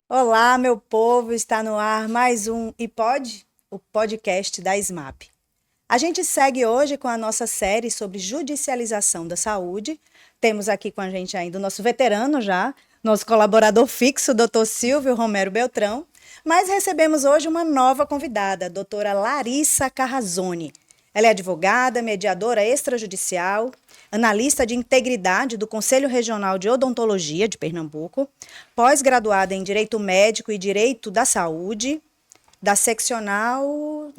Olá, meu povo, está no ar mais um iPod, o podcast da SMAP. A gente segue hoje com a nossa série sobre judicialização da saúde. Temos aqui com a gente ainda o nosso veterano já, nosso colaborador fixo, doutor Silvio Romero Beltrão, mas recebemos hoje uma nova convidada, a doutora Larissa Carrazone. Ela é advogada, mediadora extrajudicial, analista de integridade do Conselho Regional de Odontologia de Pernambuco, pós-graduada em Direito Médico e Direito da Saúde,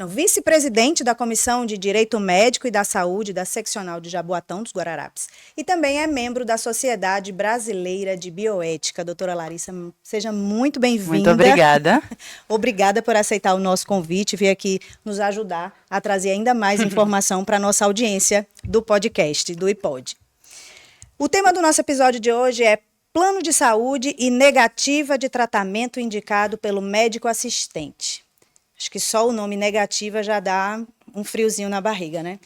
vice-presidente da Comissão de Direito Médico e da Saúde da Seccional de Jaboatão dos Guararapes. E também é membro da Sociedade Brasileira de Bioética. Doutora Larissa, seja muito bem-vinda. Muito obrigada. Obrigada por aceitar o nosso convite e vir aqui nos ajudar a trazer ainda mais informação para a nossa audiência do podcast, do iPod. O tema do nosso episódio de hoje é Plano de Saúde e Negativa de Tratamento indicado pelo médico assistente. Acho que só o nome negativa já dá um friozinho na barriga, né?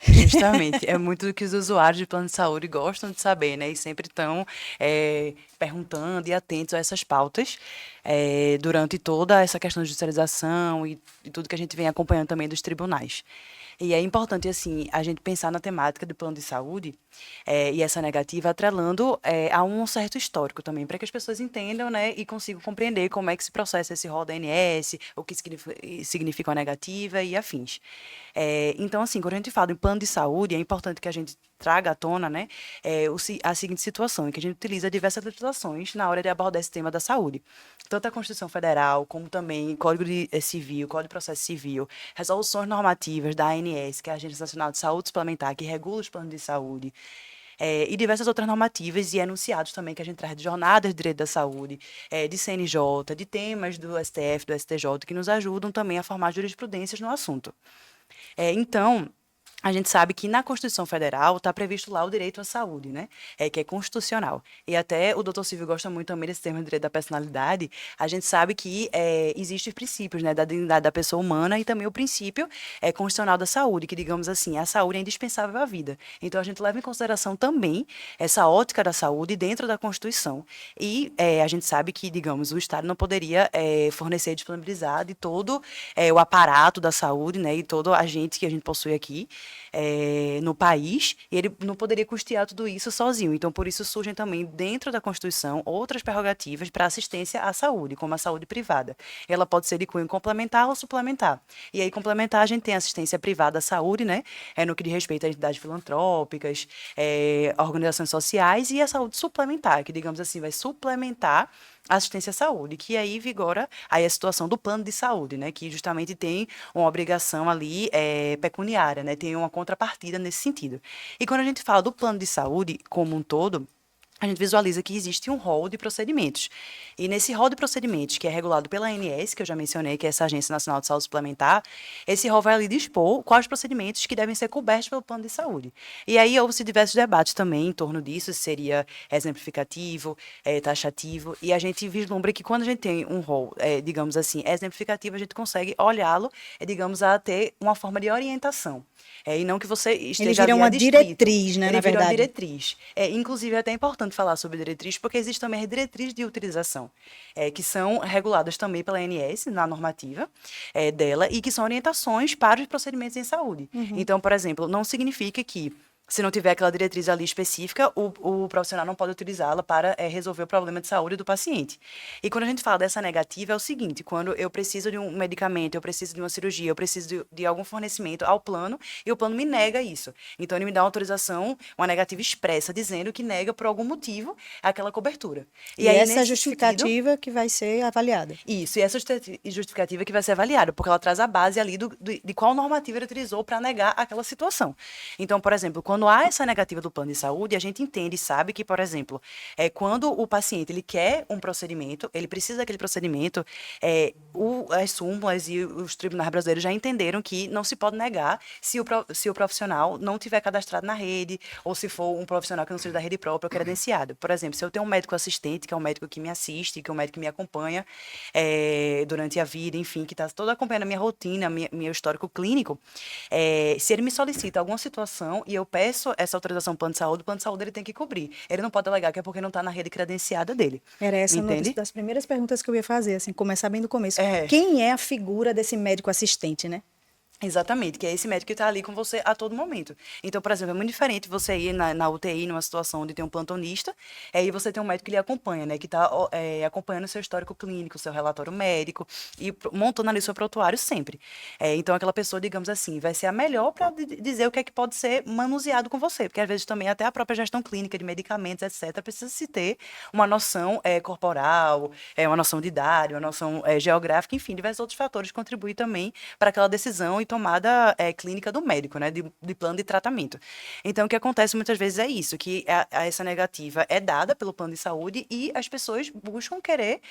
Justamente, é muito do que os usuários de plano de saúde gostam de saber, né? E sempre estão perguntando e atentos a essas pautas durante toda essa questão de judicialização e tudo que a gente vem acompanhando também dos tribunais. E é importante, assim, a gente pensar na temática do plano de saúde e essa negativa atrelando a um certo histórico também, para que as pessoas entendam, né, e consigam compreender como é que se processa esse rol da ANS, o que significa a negativa e afins. Então, assim, quando a gente fala em plano de saúde, é importante que a gente traga à tona, né, a seguinte situação, em que a gente utiliza diversas legislações na hora de abordar esse tema da saúde. Tanto a Constituição Federal, como também Código Civil, Código de Processo Civil, resoluções normativas da ANS, que é a Agência Nacional de Saúde Suplementar, que regula os planos de saúde, e diversas outras normativas e enunciados também que a gente traz de jornadas de direito da saúde, de CNJ, de temas do STF, do STJ, que nos ajudam também a formar jurisprudências no assunto. Então, a gente sabe que na Constituição Federal está previsto lá o direito à saúde, né? Que é constitucional. E até o doutor Silvio gosta muito também desse termo de direito da personalidade. A gente sabe que existem os princípios, né, da dignidade da pessoa humana e também o princípio constitucional da saúde, que, digamos assim, a saúde é indispensável à vida. Então, a gente leva em consideração também essa ótica da saúde dentro da Constituição. E a gente sabe que, digamos, o Estado não poderia fornecer disponibilizar de todo o aparato da saúde, né, e todo agente que a gente possui aqui, no país, e ele não poderia custear tudo isso sozinho. Então, por isso surgem também, dentro da Constituição, outras prerrogativas para assistência à saúde, como a saúde privada. Ela pode ser de cunho complementar ou suplementar. E aí, complementar, a gente tem assistência privada à saúde, né? No que diz respeito a entidades filantrópicas, organizações sociais, e a saúde suplementar, que, digamos assim, vai suplementar a assistência à saúde, que aí vigora aí a situação do plano de saúde, né, que justamente tem uma obrigação ali pecuniária, né, tem uma contrapartida nesse sentido. E quando a gente fala do plano de saúde como um todo, a gente visualiza que existe um rol de procedimentos. E nesse rol de procedimentos, que é regulado pela ANS, que eu já mencionei, que é essa Agência Nacional de Saúde Suplementar, esse rol vai ali dispor quais procedimentos que devem ser cobertos pelo plano de saúde. E aí houve-se diversos debates também em torno disso, se seria exemplificativo, taxativo, e a gente vislumbra que quando a gente tem um rol, digamos assim, exemplificativo, a gente consegue olhá-lo, digamos, a ter uma forma de orientação. E não que você esteja Ele vira ali uma adstrito. diretriz, né, Ele na vira uma verdade. diretriz. Inclusive, é até importante falar sobre diretriz, porque existe também as diretrizes de utilização, que são reguladas também pela ANS, na normativa dela, e que são orientações para os procedimentos em saúde. Então, por exemplo, não significa que, se não tiver aquela diretriz ali específica, o profissional não pode utilizá-la para resolver o problema de saúde do paciente. E quando a gente fala dessa negativa, é o seguinte: quando eu preciso de um medicamento, eu preciso de uma cirurgia, eu preciso de algum fornecimento ao plano, e o plano me nega isso. Então, ele me dá uma autorização, uma negativa expressa, dizendo que nega por algum motivo aquela cobertura. E aí, essa nesse justificativa sentido, que vai ser avaliada. isso, e essa justificativa que vai ser avaliada, porque ela traz a base ali de qual normativa ele utilizou para negar aquela situação. Então, por exemplo, quando há essa negativa do plano de saúde, a gente entende e sabe que, por exemplo, quando o paciente ele quer um procedimento, ele precisa daquele procedimento, as súmulas e os tribunais brasileiros já entenderam que não se pode negar se o profissional não tiver cadastrado na rede, ou se for um profissional que não seja da rede própria ou credenciado. Por exemplo, se eu tenho um médico assistente, que é um médico que me assiste, que é um médico que me acompanha durante a vida, enfim, que está todo acompanhando a minha rotina, meu histórico clínico, se ele me solicita alguma situação e eu peço impresso essa autorização do plano de saúde ele tem que cobrir. Ele não pode alegar que é porque não está na rede credenciada dele. Era essa uma Entende? das primeiras perguntas que eu ia fazer, assim, começar bem do começo. É. Quem é a figura desse médico assistente, né? Exatamente, que é esse médico que está ali com você a todo momento. Então, por exemplo, é muito diferente você ir na UTI, numa situação onde tem um plantonista, aí você tem um médico que lhe acompanha, né? Que está acompanhando o seu histórico clínico, o seu relatório médico e montando ali o seu prontuário sempre. Então, aquela pessoa, digamos assim, vai ser a melhor para dizer o que é que pode ser manuseado com você, porque às vezes também até a própria gestão clínica de medicamentos, etc., precisa se ter uma noção corporal, uma noção de idade, uma noção geográfica, enfim, diversos outros fatores contribuem também para aquela decisão e tomada clínica do médico, né, de plano de tratamento. Então, o que acontece muitas vezes é isso, que essa negativa é dada pelo plano de saúde e as pessoas buscam querer,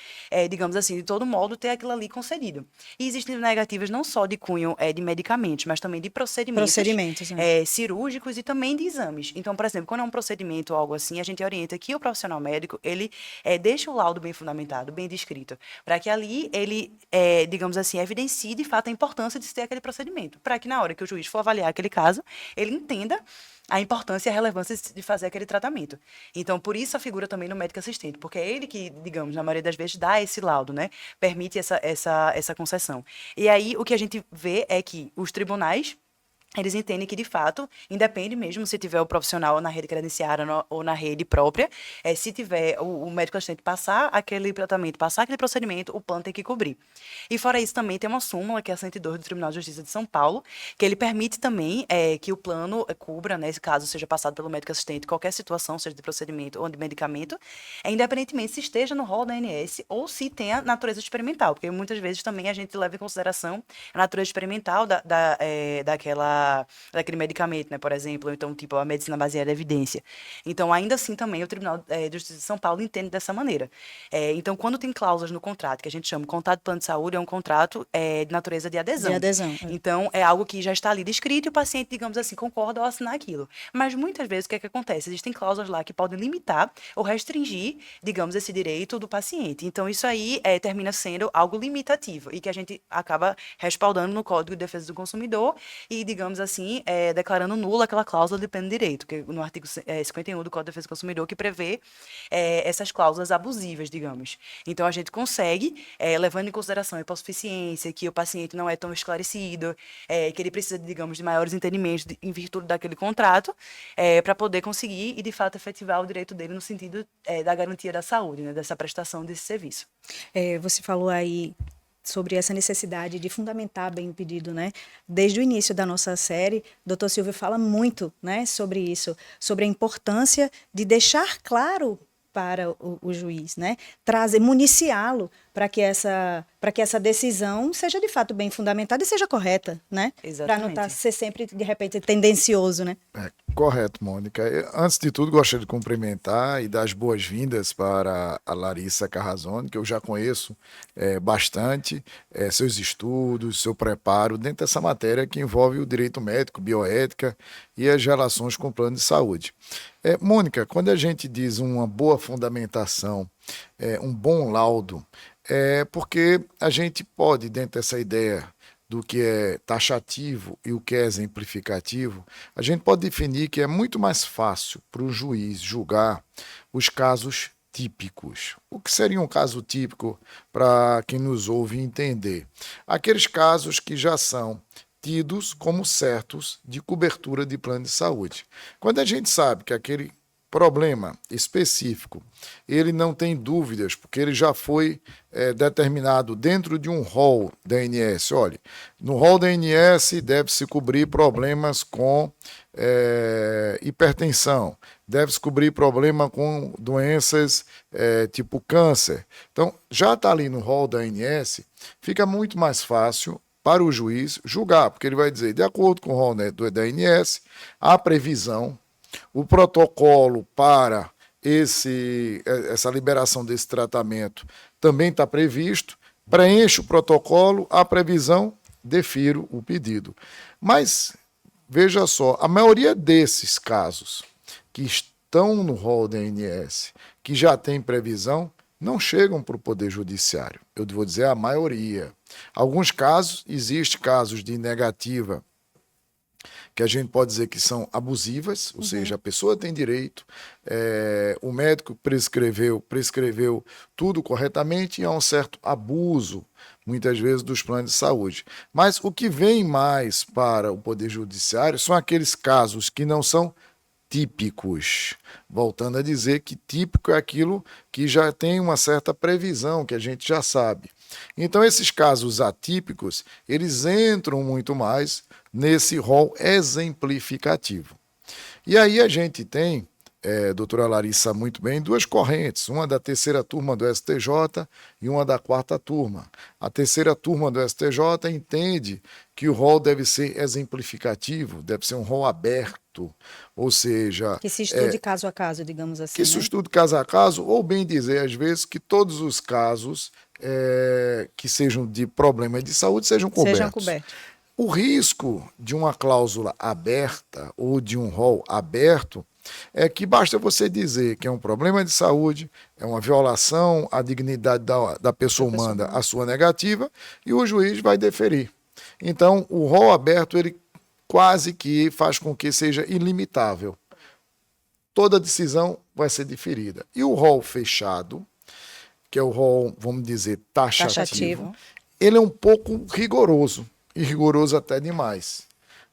digamos assim, de todo modo, ter aquilo ali concedido. E existem negativas não só de cunho de medicamentos, mas também de procedimentos né? cirúrgicos e também de exames. Então, por exemplo, quando é um procedimento ou algo assim, a gente orienta que o profissional médico, ele deixa o laudo bem fundamentado, bem descrito, para que ali ele, digamos assim, evidencie de fato a importância de se ter aquele procedimento, para que na hora que o juiz for avaliar aquele caso, ele entenda a importância e a relevância de fazer aquele tratamento. Então, por isso a figura também do médico assistente, porque é ele que, digamos, na maioria das vezes dá esse laudo, né? Permite essa concessão. E aí, o que a gente vê é que os tribunais eles entendem que, de fato, independe mesmo se tiver o profissional na rede credenciada ou na rede própria, se tiver o médico assistente passar aquele tratamento, passar aquele procedimento, o plano tem que cobrir. E fora isso, também tem uma súmula, que é a 102 do Tribunal de Justiça de São Paulo, que ele permite também que o plano cubra, né, caso seja passado pelo médico assistente, qualquer situação, seja de procedimento ou de medicamento, independentemente se esteja no rol da ANS ou se tenha natureza experimental, porque muitas vezes também a gente leva em consideração a natureza experimental daquele medicamento, né, por exemplo, ou então, tipo, a medicina baseada em evidência. Então, ainda assim, também o Tribunal de Justiça de São Paulo entende dessa maneira. Então, quando tem cláusulas no contrato, que a gente chama de contrato de plano de saúde, é um contrato de natureza de adesão. De adesão. Então, é algo que já está ali descrito e o paciente, digamos assim, concorda ao assinar aquilo. Mas, muitas vezes, o que é que acontece? Existem cláusulas lá que podem limitar ou restringir, digamos, esse direito do paciente. Então, isso aí termina sendo algo limitativo e que a gente acaba respaldando no Código de Defesa do Consumidor e, digamos assim, declarando nula aquela cláusula de pleno direito, que no artigo 51 do Código de Defesa do Consumidor, que prevê essas cláusulas abusivas, digamos. Então, a gente consegue, levando em consideração a hipossuficiência, que o paciente não é tão esclarecido, que ele precisa, digamos, de maiores entendimentos em virtude daquele contrato, para poder conseguir e, de fato, efetivar o direito dele no sentido da garantia da saúde, né, dessa prestação desse serviço. Você falou aí sobre essa necessidade de fundamentar bem o pedido, né? Desde o início da nossa série, o Dr. Silvio fala muito, né, sobre isso, sobre a importância de deixar claro para o juiz, né, municiá-lo para que essa decisão seja de fato bem fundamentada e seja correta, né? Para não ser sempre, de repente, tendencioso, né? Correto, Mônica. Antes de tudo, gostaria de cumprimentar e dar as boas-vindas para a Larissa Carrazone, que eu já conheço bastante, seus estudos, seu preparo dentro dessa matéria que envolve o direito médico, bioética e as relações com o plano de saúde. Mônica, quando a gente diz uma boa fundamentação, um bom laudo, porque a gente pode, dentro dessa ideia do que é taxativo e o que é exemplificativo, a gente pode definir que é muito mais fácil para o juiz julgar os casos típicos. O que seria um caso típico para quem nos ouve entender? Aqueles casos que já são tidos como certos de cobertura de plano de saúde. Quando a gente sabe que aquele problema específico, ele não tem dúvidas, porque ele já foi determinado dentro de um rol da ANS. Olha, no rol da ANS deve-se cobrir problemas com hipertensão, deve-se cobrir problema com doenças tipo câncer. Então, já está ali no rol da ANS, fica muito mais fácil para o juiz julgar, porque ele vai dizer, de acordo com o rol da ANS, a previsão, o protocolo para essa liberação desse tratamento também está previsto, preenche o protocolo, a previsão, defiro o pedido. Mas, veja só, a maioria desses casos que estão no rol da ANS, que já tem previsão, não chegam para o Poder Judiciário. Eu vou dizer a maioria. Alguns casos, existem casos de negativa que a gente pode dizer que são abusivas, ou seja, a pessoa tem direito, o médico prescreveu tudo corretamente e há um certo abuso, muitas vezes, dos planos de saúde. Mas o que vem mais para o Poder Judiciário são aqueles casos que não são típicos. Voltando a dizer que típico é aquilo que já tem uma certa previsão, que a gente já sabe. Então, esses casos atípicos, eles entram muito mais nesse rol exemplificativo. E aí a gente tem, doutora Larissa, muito bem, duas correntes, uma da terceira turma do STJ e uma da quarta turma. A terceira turma do STJ entende que o rol deve ser exemplificativo, deve ser um rol aberto, ou seja... Que se estude caso a caso, digamos assim. Que se estude caso a caso, ou bem dizer, às vezes, que todos os casos que sejam de problema de saúde sejam cobertos. O risco de uma cláusula aberta ou de um rol aberto é que basta você dizer que é um problema de saúde, é uma violação à dignidade da pessoa humana, a sua negativa, e o juiz vai deferir. Então, o rol aberto, ele quase que faz com que seja ilimitável. Toda decisão vai ser diferida. E o rol fechado, que é o rol, vamos dizer, taxativo, ele é um pouco rigoroso, e rigoroso até demais.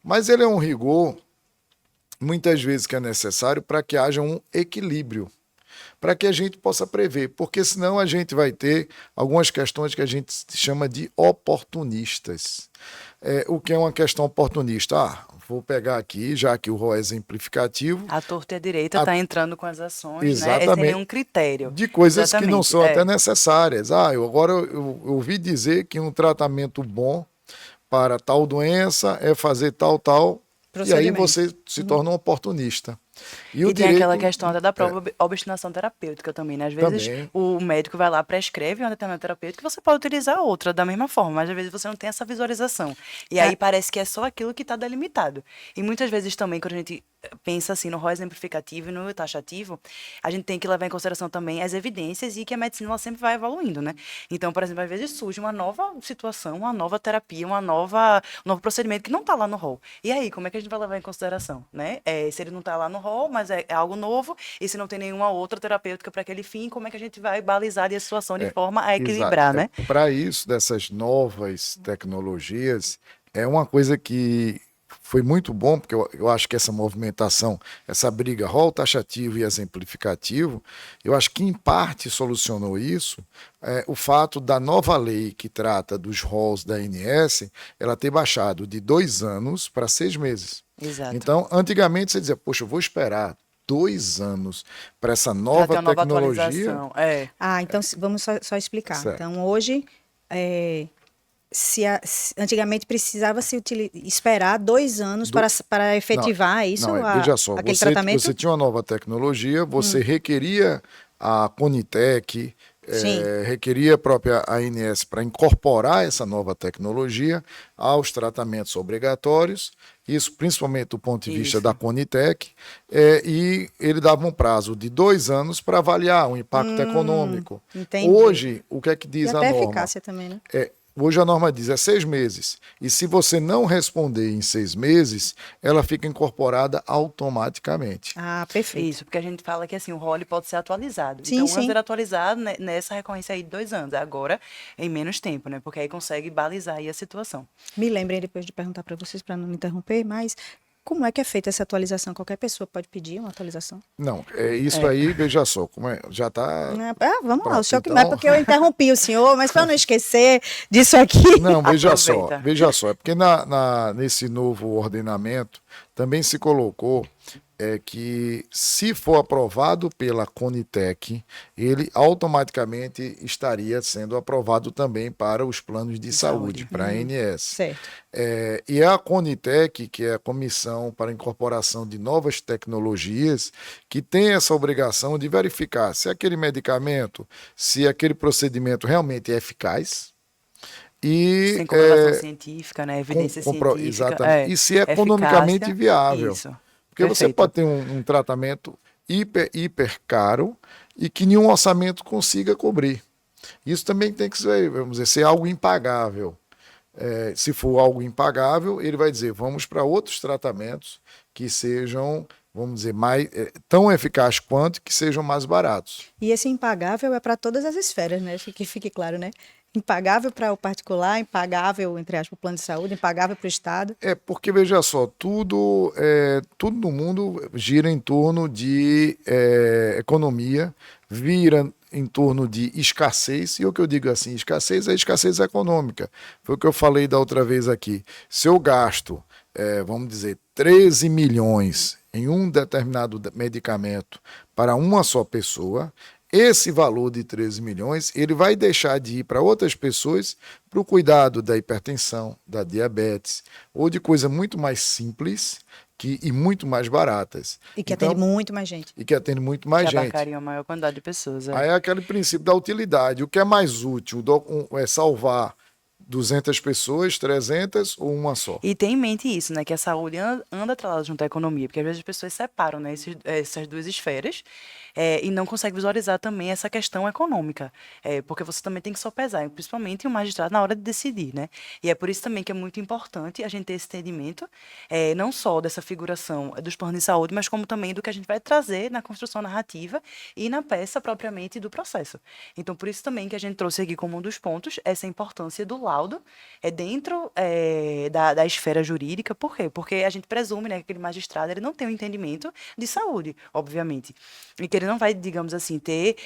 Mas ele é um rigor, muitas vezes, que é necessário para que haja um equilíbrio, para que a gente possa prever, porque senão a gente vai ter algumas questões que a gente chama de oportunistas. O que é uma questão oportunista? Vou pegar aqui, já que o rol é exemplificativo. A torta e a direita está entrando com as ações, exatamente, né? Esse é um critério. De coisas que não são até necessárias. Agora eu ouvi dizer que um tratamento bom para tal doença é fazer tal, e aí você se torna um oportunista. E tem aquela questão até da própria obstinação terapêutica também, né? Às vezes o médico vai lá, prescreve uma determinada terapêutica e você pode utilizar outra da mesma forma, mas às vezes você não tem essa visualização. E aí parece que é só aquilo que está delimitado. E muitas vezes também, quando a gente pensa assim no rol exemplificativo e no taxativo, a gente tem que levar em consideração também as evidências e que a medicina ela sempre vai evoluindo, né? Então, por exemplo, às vezes surge uma nova situação, uma nova terapia, um novo procedimento que não está lá no rol. E aí, como é que a gente vai levar em consideração, né? Se ele não está lá no rol, mas é algo novo, e se não tem nenhuma outra terapêutica para aquele fim, como é que a gente vai balizar a situação de forma a equilibrar, né? Para isso, dessas novas tecnologias, é uma coisa que foi muito bom, porque eu acho que essa movimentação, essa briga rol taxativo e exemplificativo, eu acho que em parte solucionou isso, o fato da nova lei que trata dos rols da ANS, ela ter baixado de 2 anos para 6 meses. Exato. Então, antigamente você dizia, poxa, eu vou esperar 2 anos para essa nova tecnologia. Então vamos só explicar. Certo. Então, hoje... antigamente precisava-se esperar 2 anos para efetivar veja só, aquele tratamento? Você tinha uma nova tecnologia, você requeria a Conitec, requeria a própria ANS para incorporar essa nova tecnologia aos tratamentos obrigatórios, isso principalmente do ponto de vista da Conitec, e ele dava um prazo de 2 anos para avaliar o impacto econômico. Entendi. Hoje, o que é que diz a norma? E até eficácia também, né? Hoje a norma diz 6 meses. E se você não responder em 6 meses, ela fica incorporada automaticamente. Perfeito. Isso, porque a gente fala que assim, o rol pode ser atualizado. Então, antes era atualizado nessa recorrência aí de 2 anos. Agora, em menos tempo, né? Porque aí consegue balizar aí a situação. Me lembrei depois de perguntar para vocês, para não me interromper, mas... Como é que é feita essa atualização? Qualquer pessoa pode pedir uma atualização? Não, isso aí, veja só, já está... Vamos lá, o senhor que não é porque eu interrompi o senhor, mas para não esquecer disso aqui... Não, veja só, é porque nesse novo ordenamento também se colocou que se for aprovado pela Conitec, ele automaticamente estaria sendo aprovado também para os planos de saúde, para a ANS. Certo. E a Conitec, que é a Comissão para a Incorporação de Novas Tecnologias, que tem essa obrigação de verificar se aquele medicamento, se aquele procedimento realmente é eficaz, sem comprovação científica, né? Evidência científica. Exatamente. E se é economicamente viável. Isso. Porque você pode ter um tratamento hiper caro e que nenhum orçamento consiga cobrir. Isso também tem que ser, vamos dizer, ser algo impagável. Se for algo impagável, ele vai dizer, vamos para outros tratamentos que sejam, vamos dizer, tão eficazes quanto, que sejam mais baratos. E esse impagável é para todas as esferas, né? Que fique claro, né? Impagável para o particular, impagável, entre aspas, para o plano de saúde, impagável para o Estado. Porque, veja só, tudo no mundo gira em torno de economia, vira em torno de escassez, e o que eu digo assim, escassez é escassez econômica. Foi o que eu falei da outra vez aqui. Se eu gasto, vamos dizer, 13 milhões em um determinado medicamento para uma só pessoa, esse valor de 13 milhões, ele vai deixar de ir para outras pessoas para o cuidado da hipertensão, da diabetes, ou de coisas muito mais simples e muito mais baratas. E que atende muito mais gente. E que atende muito mais que gente. abarcaria uma maior quantidade de pessoas. Aí é aquele princípio da utilidade. O que é mais útil é salvar 200 pessoas, 300 ou uma só? E tem em mente isso, né? Que a saúde anda atrelada junto à economia, porque às vezes as pessoas separam, né, essas duas esferas e não conseguem visualizar também essa questão econômica, porque você também tem que sopesar, principalmente o magistrado na hora de decidir, né? E é por isso também que é muito importante a gente ter esse entendimento, não só dessa figuração dos planos de saúde, mas como também do que a gente vai trazer na construção narrativa e na peça propriamente do processo. Então, por isso também que a gente trouxe aqui como um dos pontos essa importância do laudo dentro da esfera jurídica. Por quê? Porque a gente presume, né, que aquele magistrado ele não tem um entendimento de saúde, obviamente. E que ele não vai, digamos assim, ter,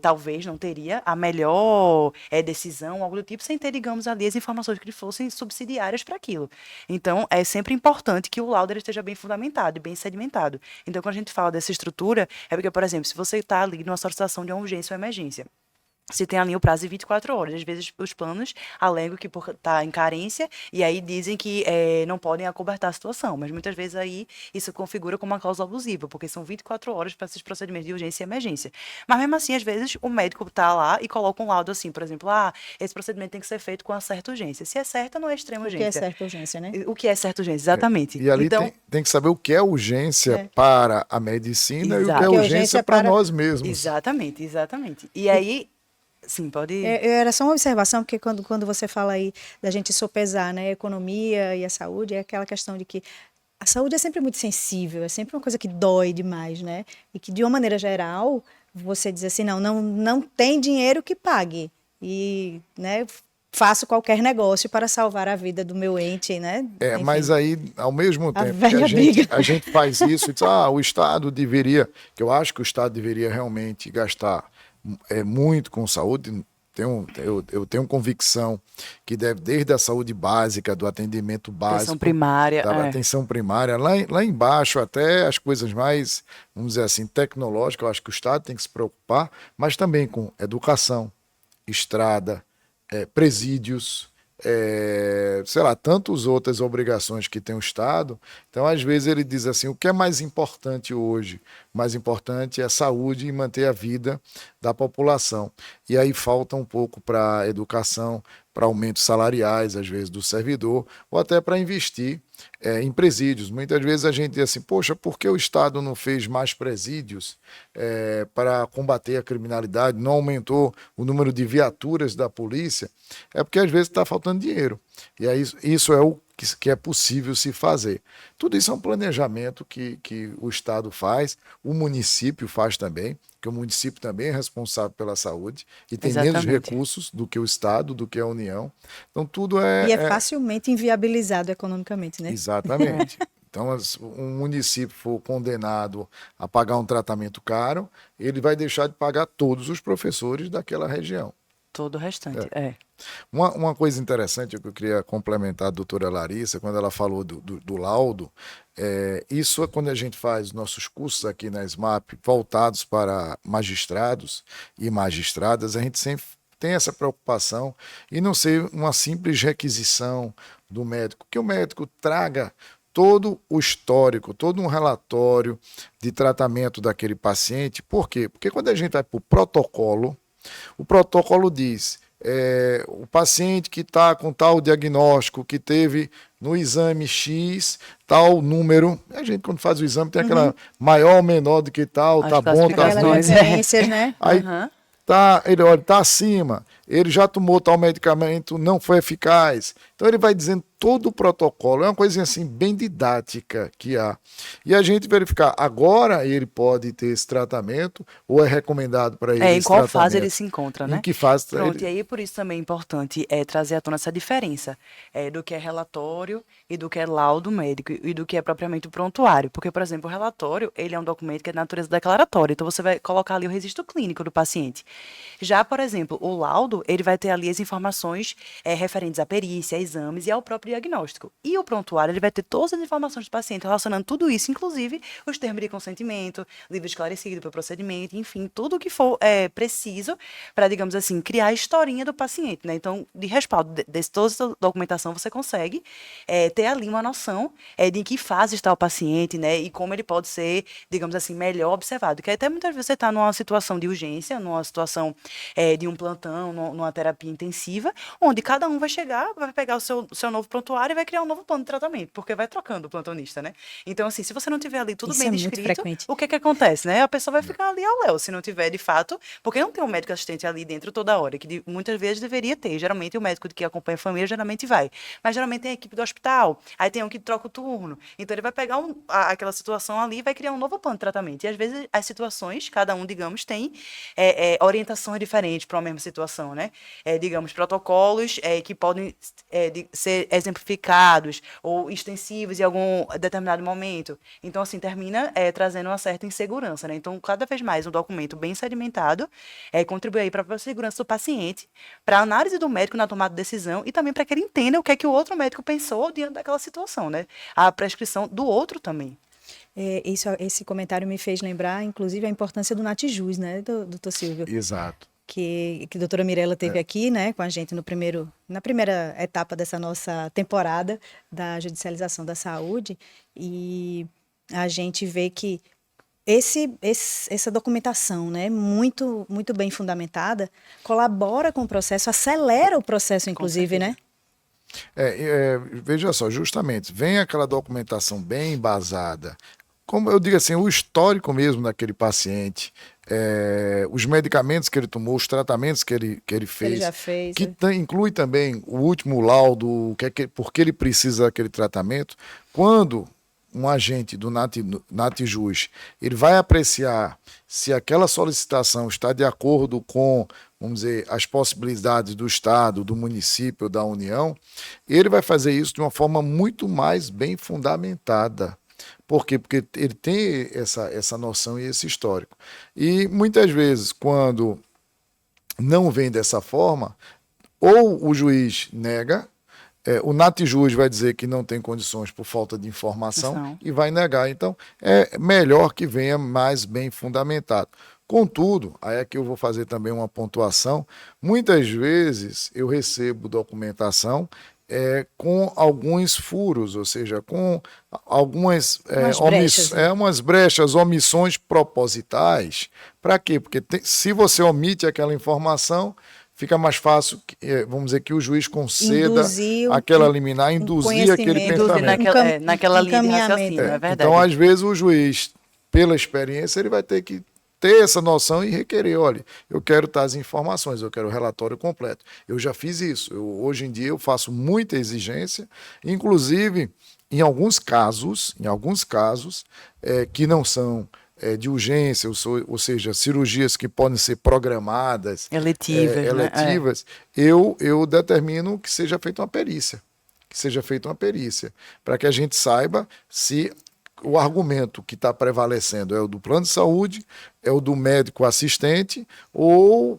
talvez não teria a melhor decisão, algo do tipo, sem ter, digamos, ali as informações que fossem subsidiárias para aquilo. Então, é sempre importante que o laudo ele esteja bem fundamentado e bem sedimentado. Então, quando a gente fala dessa estrutura, é porque, por exemplo, se você está ali numa solicitação de uma urgência ou emergência, se tem ali o prazo de 24 horas. Às vezes os planos alegam que está em carência e aí dizem que não podem acobertar a situação, mas muitas vezes aí isso configura como uma cláusula abusiva, porque são 24 horas para esses procedimentos de urgência e emergência. Mas mesmo assim, às vezes o médico está lá e coloca um laudo assim, por exemplo, esse procedimento tem que ser feito com uma certa urgência. Se é certa, não é extrema urgência. O que é certa urgência, né? O que é certa urgência, exatamente. E ali então, tem que saber o que é urgência para a medicina e o que é Exato. urgência para nós mesmos. Exatamente, exatamente. E aí, sim, pode. Era só uma observação, porque quando você fala aí da gente sopesar, né, a economia e a saúde, é aquela questão de que a saúde é sempre muito sensível, é sempre uma coisa que dói demais, né? E que, de uma maneira geral, você diz assim, não tem dinheiro que pague. E, né, faço qualquer negócio para salvar a vida do meu ente, né? Enfim. Mas aí, ao mesmo tempo velha a gente faz isso e diz, o Estado deveria, que eu acho que o Estado deveria realmente gastar muito com saúde. Eu tenho convicção que deve, desde a saúde básica, do atendimento básico, atenção primária, da atenção primária, lá embaixo, até as coisas mais, vamos dizer assim, tecnológicas, eu acho que o Estado tem que se preocupar, mas também com educação, estrada, presídios, sei lá, tantas outras obrigações que tem o Estado. Então, às vezes, ele diz assim, o que é mais importante hoje? O mais importante é a saúde e manter a vida da população. E aí falta um pouco para a educação, para aumentos salariais, às vezes, do servidor, ou até para investir em presídios. Muitas vezes a gente diz assim, poxa, por que o Estado não fez mais presídios para combater a criminalidade, não aumentou o número de viaturas da polícia? É porque às vezes está faltando dinheiro. E aí, isso é o que é possível se fazer. Tudo isso é um planejamento que o Estado faz, o município faz também, que o município também é responsável pela saúde e tem menos recursos do que o Estado, do que a União. Então tudo E é facilmente inviabilizado economicamente, né? Exatamente. Então, se um município for condenado a pagar um tratamento caro, ele vai deixar de pagar todos os professores daquela região. Todo o restante, Uma coisa interessante que eu queria complementar a doutora Larissa, quando ela falou do laudo, isso é quando a gente faz nossos cursos aqui na SMAP voltados para magistrados e magistradas, a gente sempre tem essa preocupação e não ser uma simples requisição do médico, que o médico traga todo o histórico, todo um relatório de tratamento daquele paciente. Por quê? Porque quando a gente vai para o protocolo diz, o paciente que está com tal diagnóstico, que teve no exame X, tal número, a gente quando faz o exame tem aquela maior, menor do que tal, tá bom, tá ruim. Né? Aí ele olha, tá acima, ele já tomou tal medicamento, não foi eficaz. Então ele vai dizendo todo o protocolo, é uma coisinha assim bem didática que há. E a gente verificar, agora ele pode ter esse tratamento ou é recomendado para ele Em esse qual tratamento? fase ele se encontra, Em né? que fase Pronto, ele... e aí por isso também é importante trazer à tona essa diferença do que é relatório e do que é laudo médico e do que é propriamente o prontuário. Porque, por exemplo, o relatório, ele é um documento que é de natureza declaratória, então você vai colocar ali o registro clínico do paciente. Já, por exemplo, o laudo, ele vai ter ali as informações referentes à perícia, a exames e ao próprio diagnóstico. E o prontuário, ele vai ter todas as informações do paciente relacionando tudo isso, inclusive os termos de consentimento, livro esclarecido para o procedimento, enfim, tudo o que for preciso para, digamos assim, criar a historinha do paciente, né? Então, de respaldo de toda essa documentação, você consegue ter ali uma noção de em que fase está o paciente, né? E como ele pode ser, digamos assim, melhor observado. Porque até muitas vezes você está numa situação de urgência, numa situação de um plantão, numa terapia intensiva, onde cada um vai chegar, vai pegar o seu novo prontuário e vai criar um novo plano de tratamento, porque vai trocando o plantonista, né? Então, assim, se você não tiver ali tudo Isso bem é muito descrito, frequente. o que acontece, né? A pessoa vai ficar ali ao léu, se não tiver de fato, porque não tem um médico assistente ali dentro toda hora, que muitas vezes deveria ter. Geralmente o médico que acompanha a família geralmente vai. Mas geralmente tem a equipe do hospital, aí tem um que troca o turno. Então ele vai pegar aquela situação ali e vai criar um novo plano de tratamento. E às vezes as situações, cada um, digamos, tem orientações diferentes para uma mesma situação, né? Digamos, protocolos que podem ser exemplificados ou extensivos em algum determinado momento. Então, assim, termina trazendo uma certa insegurança, né? Então, cada vez mais um documento bem sedimentado contribui aí para a segurança do paciente, para a análise do médico na tomada de decisão e também para que ele entenda o que é que o outro médico pensou diante daquela situação, né? A prescrição do outro também. Esse comentário me fez lembrar, inclusive, a importância do Natijus, né, doutor Silvio? Exato. Que a doutora Mirella teve aqui, né, com a gente na primeira etapa dessa nossa temporada da judicialização da saúde, e a gente vê que essa documentação, né, muito bem fundamentada, colabora com o processo, acelera o processo, inclusive, né? Veja só, justamente, vem aquela documentação bem embasada, como eu digo assim, o histórico mesmo daquele paciente, os medicamentos que ele tomou, os tratamentos que ele fez, Ele já fez, que inclui também o último laudo, por que ele precisa daquele tratamento. Quando um agente do Natijus, ele vai apreciar se aquela solicitação está de acordo com, vamos dizer, as possibilidades do Estado, do município, da União, ele vai fazer isso de uma forma muito mais bem fundamentada. Por quê? Porque ele tem essa noção e esse histórico. E muitas vezes, quando não vem dessa forma, ou o juiz nega, o Natijus vai dizer que não tem condições por falta de informação e vai negar. Então, é melhor que venha mais bem fundamentado. Contudo, aí é que eu vou fazer também uma pontuação, muitas vezes eu recebo documentação com alguns furos, ou seja, com algumas umas brechas, omissões propositais. Para quê? Porque se você omite aquela informação, fica mais fácil, vamos dizer, que o juiz conceda aquela liminar, induzir aquele pensamento. Naquela linha de raciocínio, é verdade. Então, às vezes, o juiz, pela experiência, ele vai ter que ter essa noção e requerer, olha, eu quero tais informações, eu quero o relatório completo. Eu já fiz isso. Hoje em dia eu faço muita exigência, inclusive em alguns casos que não são de urgência, ou seja, cirurgias que podem ser programadas, eletivas, né? eu determino que seja feita uma perícia. Para que a gente saiba se o argumento que está prevalecendo é o do plano de saúde, é o do médico assistente ou...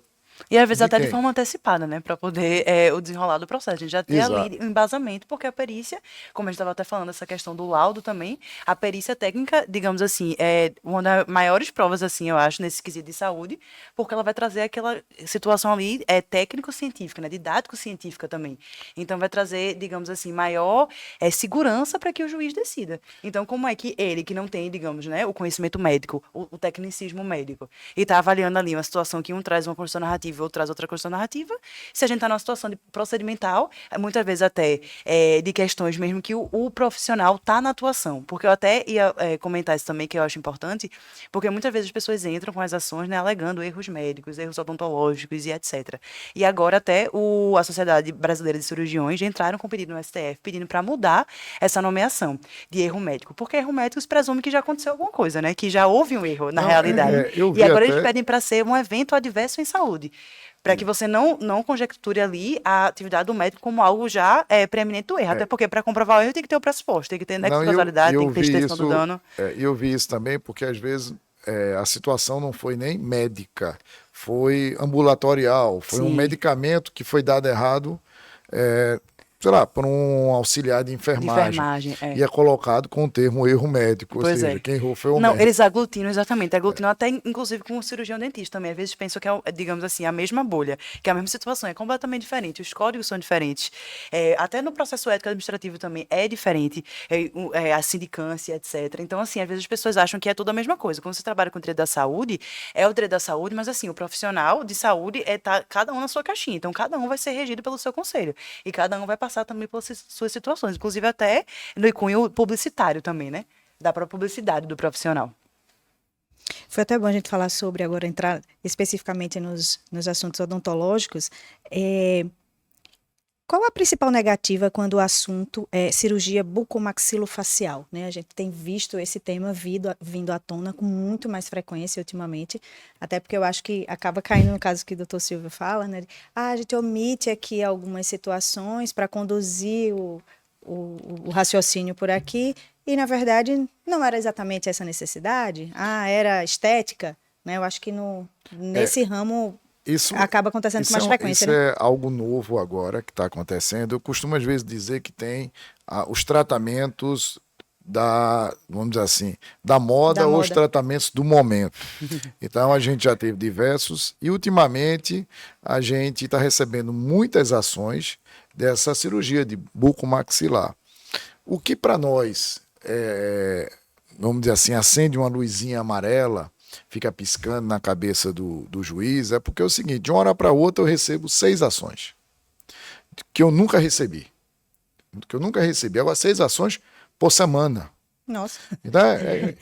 E às vezes até de forma antecipada, né? Para poder o desenrolar do processo. A gente já tem ali o embasamento, porque a perícia, como a gente estava até falando, essa questão do laudo também, a perícia técnica, digamos assim, é uma das maiores provas, assim, eu acho, nesse quesito de saúde, porque ela vai trazer aquela situação ali técnico-científica, né? Didático-científica também. Então vai trazer, digamos assim, maior segurança para que o juiz decida. Então, como é que ele, que não tem, digamos, né, o conhecimento médico, o tecnicismo médico, e está avaliando ali uma situação que um traz uma condição narrativa narrativa, ou traz outra construção narrativa. Se a gente está numa situação de procedimental, muitas vezes até de questões mesmo que o profissional está na atuação. Porque eu até ia comentar isso também, que eu acho importante, porque muitas vezes as pessoas entram com as ações, né, alegando erros médicos, erros odontológicos e etc. E agora até a Sociedade Brasileira de Cirurgiões já entraram com pedido no STF, pedindo para mudar essa nomeação de erro médico. Porque erro médico se presume que já aconteceu alguma coisa, né? Que já houve um erro na realidade. Eu E vi agora até... eles pedem para ser um evento adverso em saúde. Para que você não conjecture ali a atividade do médico como algo já preeminente do erro. Até porque para comprovar o erro tem que ter o pressuposto, tem que ter nexo de causalidade, tem que ter extensão do dano. Eu vi isso também porque às vezes a situação não foi nem médica, foi ambulatorial, foi um Sim. medicamento que foi dado errado, sei lá, por um auxiliar de enfermagem. E é colocado com o termo erro médico, ou Pois seja, é. quem errou foi o Não, médico. eles aglutinam, exatamente. Aglutinam até, inclusive, com o cirurgião dentista também. Às vezes pensam que é, digamos assim, a mesma bolha, que é a mesma situação. É completamente diferente. Os códigos são diferentes. Até no processo ético administrativo também é diferente. A sindicância, etc. Então, assim, às vezes as pessoas acham que é tudo a mesma coisa. Quando você trabalha com o direito da saúde, é o direito da saúde, mas, assim, o profissional de saúde tá cada um na sua caixinha. Então, cada um vai ser regido pelo seu conselho. E cada um vai passar também pelas suas situações. Inclusive, até no cunho publicitário também, né? Da própria publicidade do profissional. Foi até bom a gente falar sobre, agora entrar especificamente nos assuntos odontológicos. Qual a principal negativa quando o assunto é cirurgia bucomaxilofacial, né? A gente tem visto esse tema vindo à tona com muito mais frequência ultimamente, até porque eu acho que acaba caindo no caso que o doutor Silvio fala, né? A gente omite aqui algumas situações para conduzir o raciocínio por aqui, e na verdade não era exatamente essa necessidade, era estética, né? Eu acho que nesse ramo acaba acontecendo com mais frequência, isso né? é algo novo agora que está acontecendo. Eu costumo às vezes dizer que tem os tratamentos vamos dizer assim, da moda ou os tratamentos do momento. Então a gente já teve diversos e ultimamente a gente está recebendo muitas ações dessa cirurgia de bucomaxilar. O que para nós, vamos dizer assim, acende uma luzinha amarela, fica piscando na cabeça do juiz, é porque é o seguinte, de uma hora para outra eu recebo 6 ações que eu nunca recebi. Agora 6 ações por semana. Nossa. Então,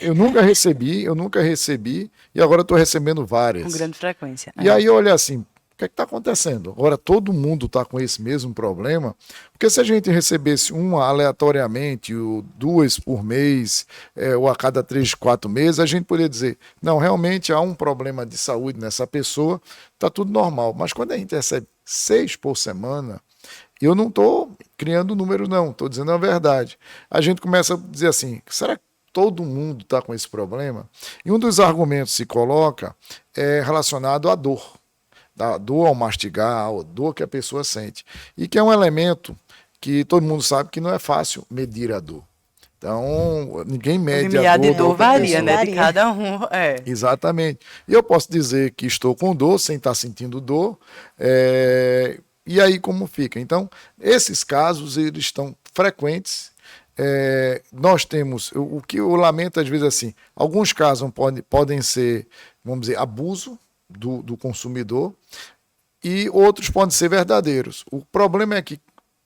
eu nunca recebi e agora estou recebendo várias. Com grande frequência. E aí eu olhei assim, o que está acontecendo? Agora todo mundo está com esse mesmo problema, porque se a gente recebesse uma aleatoriamente, ou 2 por mês, ou a cada 3, 4 meses, a gente poderia dizer, não, realmente há um problema de saúde nessa pessoa, está tudo normal. Mas quando a gente recebe 6 por semana, eu não estou criando números, não, estou dizendo a verdade. A gente começa a dizer assim, será que todo mundo está com esse problema? E um dos argumentos que se coloca é relacionado à dor. Da dor ao mastigar, a dor que a pessoa sente. E que é um elemento que todo mundo sabe que não é fácil medir a dor. Então, ninguém mede a dor. De dor varia, né? De cada um. Exatamente. E eu posso dizer que estou com dor, sem estar sentindo dor. E aí como fica? Então, esses casos, eles estão frequentes. Nós temos, o que eu lamento às vezes assim, alguns casos podem ser, vamos dizer, abuso do consumidor e outros podem ser verdadeiros. O problema é que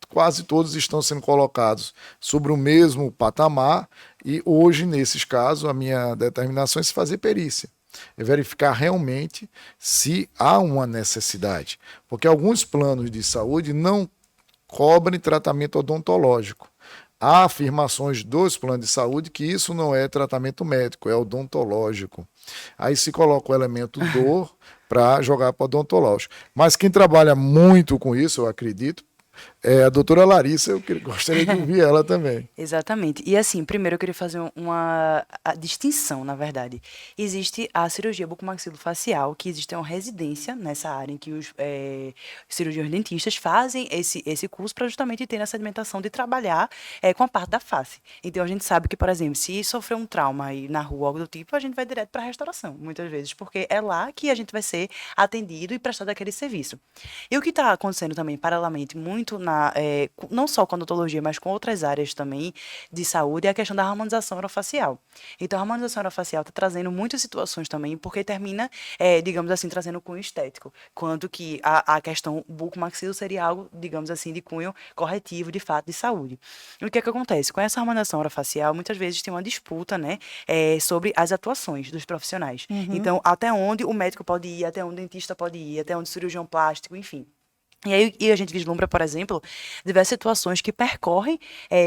quase todos estão sendo colocados sobre o mesmo patamar e hoje, nesses casos, a minha determinação é se fazer perícia. É verificar realmente se há uma necessidade. Porque alguns planos de saúde não cobrem tratamento odontológico. Há afirmações dos planos de saúde que isso não é tratamento médico, é odontológico. Aí se coloca o elemento dor para jogar para odontológico. Mas quem trabalha muito com isso, eu acredito, é a doutora Larissa, eu gostaria de ouvir ela também. Exatamente. E assim, primeiro eu queria fazer uma distinção, na verdade. Existe a cirurgia bucomaxilofacial, que existe uma residência nessa área em que os cirurgiões dentistas fazem esse curso para justamente ter essa segmentação de trabalhar com a parte da face. Então a gente sabe que, por exemplo, se sofrer um trauma aí na rua, algo do tipo, a gente vai direto para a restauração, muitas vezes, porque é lá que a gente vai ser atendido e prestado aquele serviço. E o que está acontecendo também, paralelamente, muito relacionar, não só com a odontologia, mas com outras áreas também de saúde, é a questão da harmonização orofacial. Então, a harmonização orofacial está trazendo muitas situações também, porque termina, digamos assim, trazendo cunho estético, quanto que a questão bucomaxilo seria algo, digamos assim, de cunho corretivo, de fato, de saúde. E o que é que acontece? Com essa harmonização orofacial, muitas vezes tem uma disputa, né, sobre as atuações dos profissionais. Então, até onde o médico pode ir, até onde o dentista pode ir, até onde o cirurgião plástico, enfim. E aí a gente vislumbra, por exemplo, diversas situações que percorrem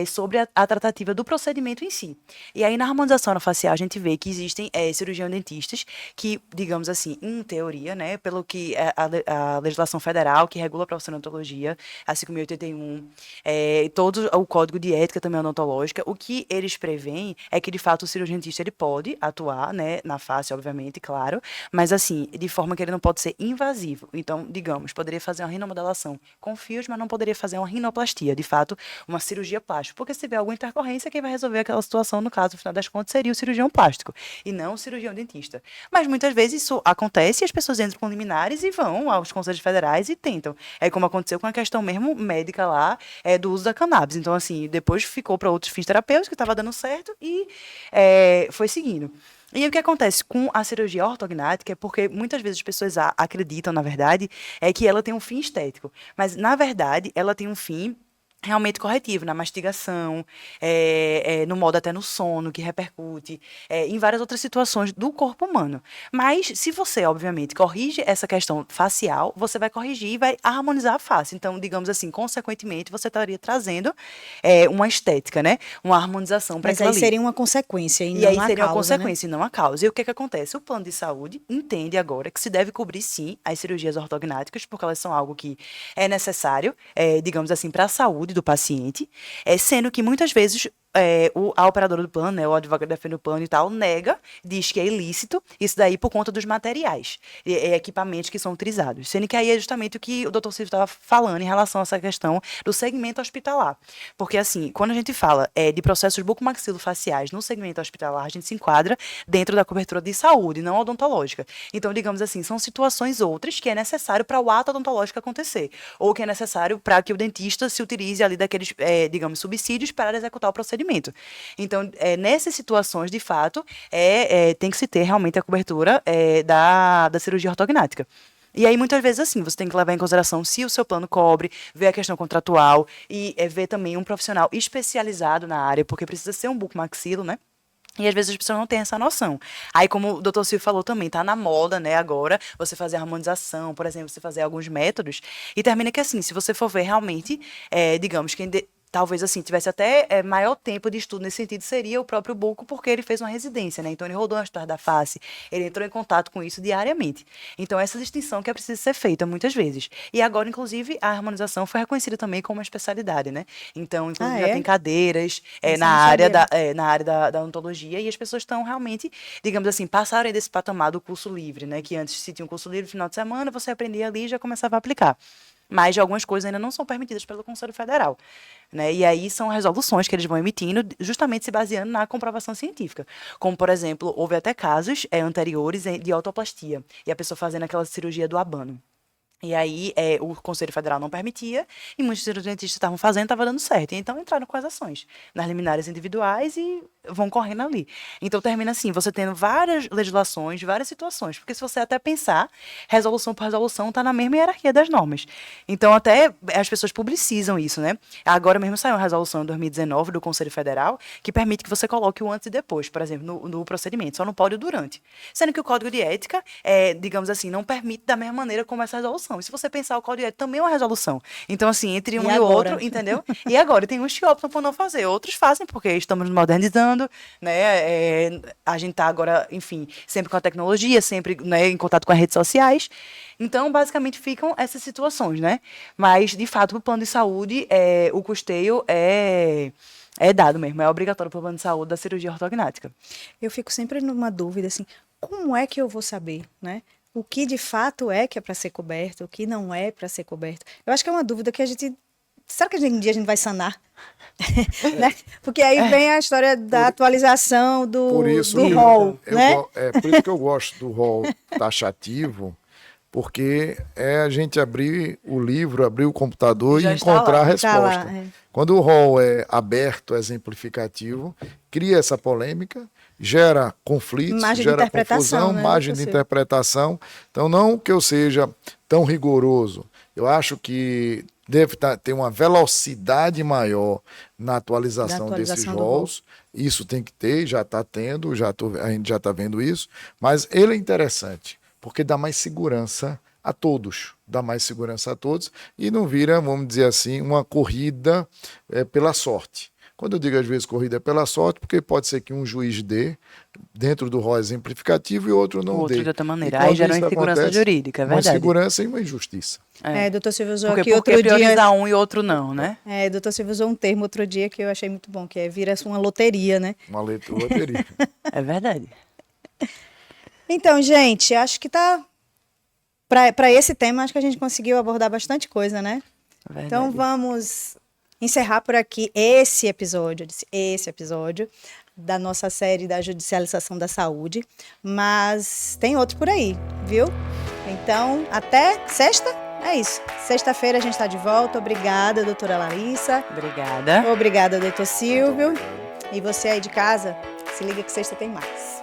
sobre a tratativa do procedimento em si. E aí, na harmonização orofacial, a gente vê que existem cirurgiões dentistas que, digamos assim, em teoria, né, pelo que a legislação federal que regula a profissão de odontologia, a 5.081, todo o código de ética também odontológica, o que eles preveem é que, de fato, o cirurgião dentista ele pode atuar, né, na face, obviamente, claro, mas assim, de forma que ele não pode ser invasivo. Então, digamos, poderia fazer uma rinomodelação com fios, mas não poderia fazer uma rinoplastia, de fato, uma cirurgia plástica, porque se tiver alguma intercorrência, quem vai resolver aquela situação, no caso, no final das contas, seria o cirurgião plástico, e não o cirurgião dentista. Mas muitas vezes isso acontece e as pessoas entram com liminares e vão aos conselhos federais e tentam. É como aconteceu com a questão mesmo médica lá, do uso da cannabis. Então, assim, depois ficou para outros fins terapêuticos, que estava dando certo, e foi seguindo. E aí, o que acontece com a cirurgia ortognática é porque muitas vezes as pessoas acreditam, na verdade, que ela tem um fim estético. Mas, na verdade, ela tem um fim realmente corretivo, na mastigação, no modo até no sono, que repercute, em várias outras situações do corpo humano. Mas, se você, obviamente, corrige essa questão facial, você vai corrigir e vai harmonizar a face. Então, digamos assim, consequentemente, você estaria trazendo uma estética, né? Uma harmonização para Mas aquilo aí ali. seria uma consequência e E não aí a seria uma causa, né? consequência e não a causa. E o que acontece? O plano de saúde entende agora que se deve cobrir, sim, as cirurgias ortognáticas, porque elas são algo que é necessário, digamos assim, para a saúde do paciente, sendo que muitas vezes a operadora do plano, né, o advogado que defende o plano e tal, nega, diz que é ilícito, isso daí por conta dos materiais, equipamentos que são utilizados. Sendo que aí é justamente o que o doutor Silvio estava falando em relação a essa questão do segmento hospitalar. Porque, assim, quando a gente fala de processos bucomaxilofaciais no segmento hospitalar, a gente se enquadra dentro da cobertura de saúde, não odontológica. Então, digamos assim, são situações outras que é necessário para o ato odontológico acontecer, ou que é necessário para que o dentista se utilize ali daqueles, digamos, subsídios para executar o procedimento. Então, nessas situações, de fato, tem que se ter realmente a cobertura da cirurgia ortognática. E aí, muitas vezes, assim, você tem que levar em consideração se o seu plano cobre, ver a questão contratual e ver também um profissional especializado na área, porque precisa ser um bucomaxilo, né? E às vezes as pessoas não têm essa noção. Aí, como o doutor Silvio falou também, tá na moda, né, agora, você fazer harmonização, por exemplo, você fazer alguns métodos, e termina que, assim, se você for ver realmente, digamos, talvez assim, tivesse até maior tempo de estudo nesse sentido, seria o próprio Buco, porque ele fez uma residência, né? Então ele rodou a história da face, ele entrou em contato com isso diariamente. Então essa distinção que é preciso ser feita muitas vezes. E agora, inclusive, a harmonização foi reconhecida também como uma especialidade, né? Então, inclusive, já tem cadeiras Isso eu não sabia. na área da odontologia, e as pessoas estão realmente, digamos assim, passaram desse patamar do curso livre, né? Que antes se tinha um curso livre no final de semana, você aprendia ali e já começava a aplicar. Mas algumas coisas ainda não são permitidas pelo Conselho Federal, né? E aí são resoluções que eles vão emitindo, justamente se baseando na comprovação científica. Como, por exemplo, houve até casos anteriores de autoplastia, e a pessoa fazendo aquela cirurgia do abano. E aí o Conselho Federal não permitia, e muitos dentistas estavam fazendo, estava dando certo. E então entraram com as ações nas liminares individuais e vão correndo ali. Então termina assim, você tendo várias legislações, várias situações, porque se você até pensar, resolução por resolução está na mesma hierarquia das normas. Então até as pessoas publicizam isso, né? Agora mesmo saiu uma resolução em 2019 do Conselho Federal que permite que você coloque o antes e depois, por exemplo, no procedimento, só não pode o durante. Sendo que o Código de Ética, digamos assim, não permite da mesma maneira como essa resolução. E se você pensar, o Código de Ética também é uma resolução. Então, assim, entre um e o outro, entendeu? E agora, tem uns que optam por não fazer, outros fazem porque estamos nos modernizando, né? A gente está agora, enfim, sempre com a tecnologia, sempre, né, em contato com as redes sociais. Então, basicamente, ficam essas situações, né? Mas, de fato, o plano de saúde, o custeio é dado mesmo, é obrigatório para o plano de saúde da cirurgia ortognática. Eu fico sempre numa dúvida, assim, como é que eu vou saber, né? O que de fato é que é para ser coberto, o que não é para ser coberto. Eu acho que é uma dúvida que a gente... Será que um dia a gente vai sanar? Né? Porque aí vem a história da atualização do rol, né? Por isso que eu gosto do rol taxativo, porque é a gente abrir o livro, abrir o computador Já e está encontrar lá. a resposta. Tá lá, é. Quando o rol é aberto, exemplificativo, cria essa polêmica, gera conflitos, Margem de gera interpretação, confusão, né, margem doutor de Silvio? interpretação. Então, não que eu seja tão rigoroso, eu acho que deve ter uma velocidade maior na atualização Da desses atualização do rol. roles. Isso tem que ter, já está tendo, a gente já está vendo isso, mas ele é interessante, porque dá mais segurança a todos, dá mais segurança a todos e não vira, vamos dizer assim, uma corrida pela sorte. Quando eu digo às vezes corrida pela sorte, porque pode ser que um juiz dê dentro do rol exemplificativo e outro O não outro dê. de outra E maneira. Aí quando gera uma isso insegurança acontece, jurídica, é uma verdade. insegurança e uma injustiça. Doutor Silvio usou Porque aqui por que outro dia. priorizar um e outro não, né? Doutor Silvio usou um termo outro dia que eu achei muito bom, que é vira uma loteria, né? Uma loteria. É verdade. Então, gente, acho que tá. Para esse tema, acho que a gente conseguiu abordar bastante coisa, né? É verdade. Então vamos encerrar por aqui esse episódio, da nossa série da judicialização da saúde, mas tem outro por aí, viu? Então, até sexta, é isso. Sexta-feira a gente está de volta. Obrigada, doutora Larissa. Obrigada. Obrigada, doutor Silvio. E você aí de casa, se liga que sexta tem mais.